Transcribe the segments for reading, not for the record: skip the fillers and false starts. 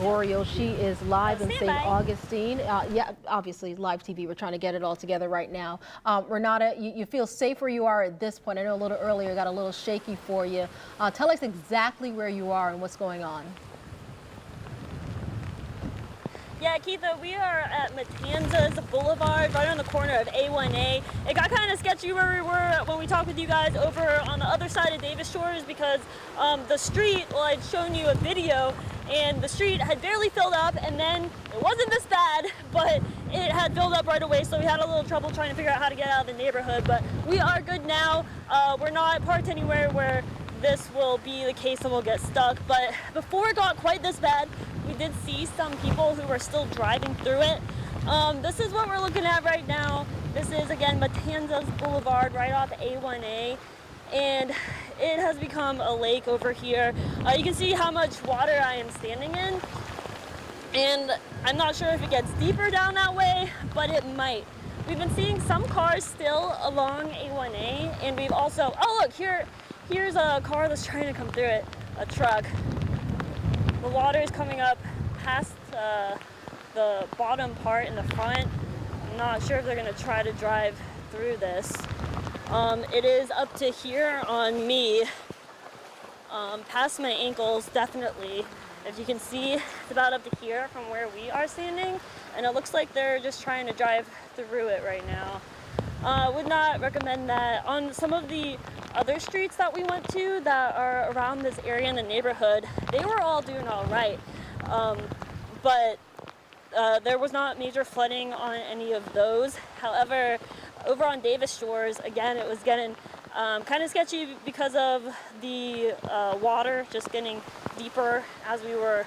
Oriole. She is live in Stand St. by. Augustine. Yeah, obviously live TV. We're trying to get it all together right now. Renata, you feel safe where you are at this point. I know a little earlier got a little shaky for you. Tell us exactly where you are and what's going on. Yeah, Keitha, we are at Matanzas Boulevard, right on the corner of A1A. It got kind of sketchy where we were when we talked with you guys over on the other side of Davis Shores because the street, well, I'd shown you a video, and the street had barely filled up, and then it wasn't this bad, but it had filled up right away, so we had a little trouble trying to figure out how to get out of the neighborhood, but we are good now. We're not parked anywhere where this will be the case and we'll get stuck, but before it got quite this bad, we did see some people who were still driving through it. This is what we're looking at right now. This is, again, Matanzas Boulevard, right off A1A, and it has become a lake over here. You can see how much water I am standing in, and I'm not sure if it gets deeper down that way, but it might. We've been seeing some cars still along A1A, and we've also, oh look, here's a car that's trying to come through it, a truck. The water is coming up past the bottom part in the front. I'm not sure if they're going to try to drive through this. It is up to here on me, past my ankles, definitely. If you can see, it's about up to here from where we are standing, and it looks like they're just trying to drive through it right now. Would not recommend that. On some of the other streets that we went to that are around this area in the neighborhood, they were all doing all right. But there was not major flooding on any of those. However, over on Davis Shores, again, it was getting kind of sketchy because of the water just getting deeper as we were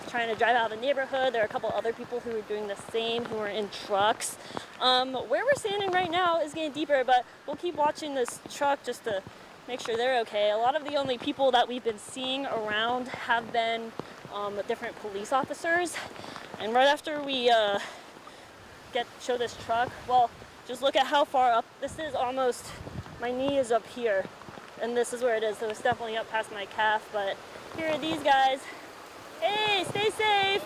trying to drive out of the neighborhood. There are a couple other people who were doing the same, who were in trucks. Where we're standing right now is getting deeper, but we'll keep watching this truck just to make sure they're okay. A lot of the only people that we've been seeing around have been different police officers. And right after we show this truck, well, just look at how far up. This is almost, my knee is up here, and this is where it is, so it's definitely up past my calf, but here are these guys. Hey, stay safe.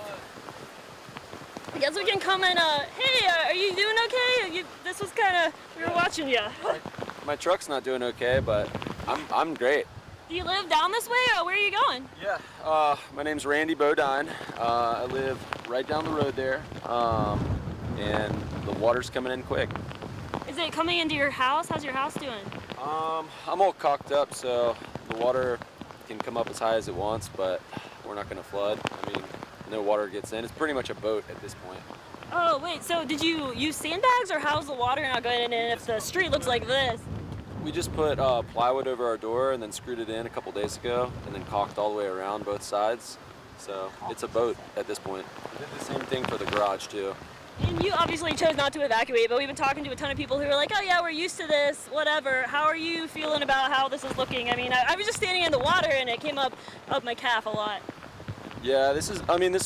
I guess we can come and, hey, are you doing okay? This was kind of, we were watching you. My truck's not doing okay, but I'm great. Do you live down this way, or where are you going? Yeah, my name's Randy Bodine. I live right down the road there, and the water's coming in quick. Is it coming into your house? How's your house doing? I'm all caulked up, so the water can come up as high as it wants, but we're not going to flood. I mean, no water gets in. It's pretty much a boat at this point. Oh, wait, so did you use sandbags, or how's the water not going in if the street looks like this? We just put plywood over our door and then screwed it in a couple days ago and then caulked all the way around both sides. So it's a boat at this point. We did the same thing for the garage too. And you obviously chose not to evacuate, but we've been talking to a ton of people who are like, oh yeah, we're used to this, whatever. How are you feeling about how this is looking? I mean, I was just standing in the water and it came up my calf a lot. Yeah, this is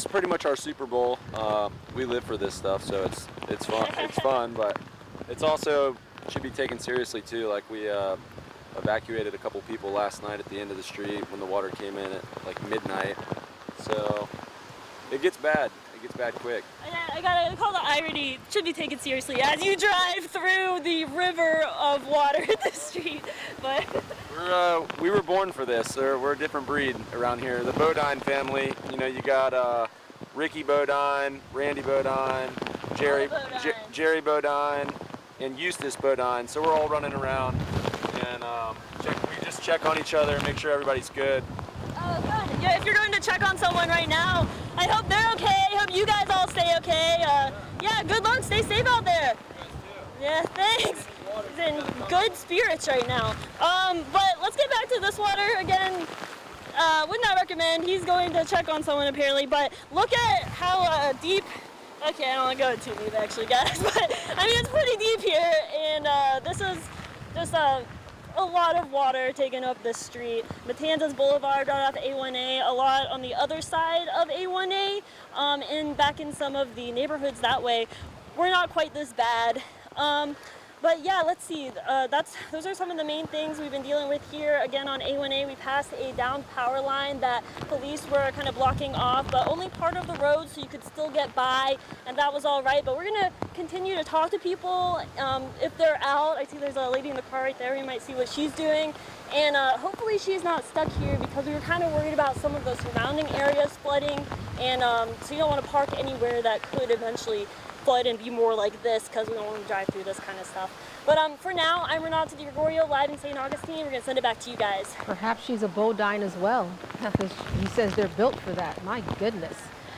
pretty much our Super Bowl. We live for this stuff, so it's fun. It's fun, but it's also should be taken seriously too. Like we evacuated a couple people last night at the end of the street when the water came in at like midnight. So it gets bad. It gets bad quick. I gotta call the irony. It should be taken seriously as you drive through the river of water in the street. But we were born for this. We're a different breed around here. The Bodine family. You know, you got Ricky Bodine, Randy Bodine, Jerry Bodine, and Eustace Bodine. So we're all running around, and we just check on each other and make sure everybody's good. oh, good. Yeah, if you're going to check on someone right now, I hope they're okay. I hope you guys all stay okay. Yeah, good luck. Stay safe out there. Yeah, thanks. He's in good spirits right now. But let's get back to this water again. Would not recommend. He's going to check on someone apparently, but look at how deep. Okay, I don't want to go too deep actually, guys, but I mean it's pretty deep here, and this is just a lot of water taking up this street. Matanzas Boulevard right off A1A, a lot on the other side of A1A, and back in some of the neighborhoods that way. We're not quite this bad. But yeah, let's see. Those are some of the main things we've been dealing with here. Again, on A1A, we passed a downed power line that police were kind of blocking off, but only part of the road, so you could still get by, and that was all right. But we're gonna continue to talk to people if they're out. I see there's a lady in the car right there. We might see what she's doing, and hopefully she's not stuck here, because we were kind of worried about some of the surrounding areas flooding, and so you don't want to park anywhere that could eventually flood and be more like this, because we don't want to drive through this kind of stuff. But for now, I'm Renata DiGregorio, live in St. Augustine. We're going to send it back to you guys. Perhaps she's a Bodine as well, because he says they're built for that. My goodness.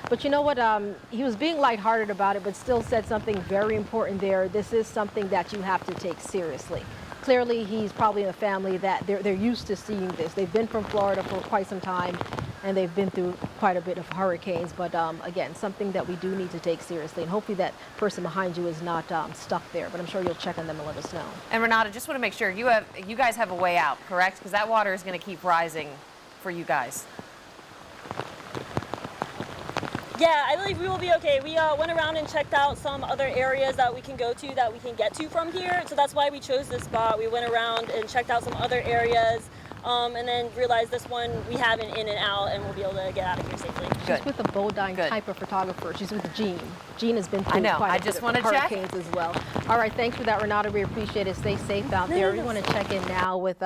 But you know what? He was being lighthearted about it, but still said something very important there. This is something that you have to take seriously. Clearly, he's probably in a family that they're used to seeing this. They've been from Florida for quite some time, and they've been through quite a bit of hurricanes. But again, something that we do need to take seriously. And hopefully that person behind you is not stuck there. But I'm sure you'll check on them and let us know. And Renata, just want to make sure you guys have a way out, correct? Because that water is going to keep rising for you guys. Yeah, I believe we will be okay. We went around and checked out some other areas that we can go to, that we can get to from here. So that's why we chose this spot. We went around and checked out some other areas, and then realized this one we have an in and out, and we'll be able to get out of here safely. She's with a Bodine type of photographer. She's with Jean. Jean has been through quite a bit of hurricanes as well. All right, thanks for that, Renata. We appreciate it. Stay safe out there. We want to check in now with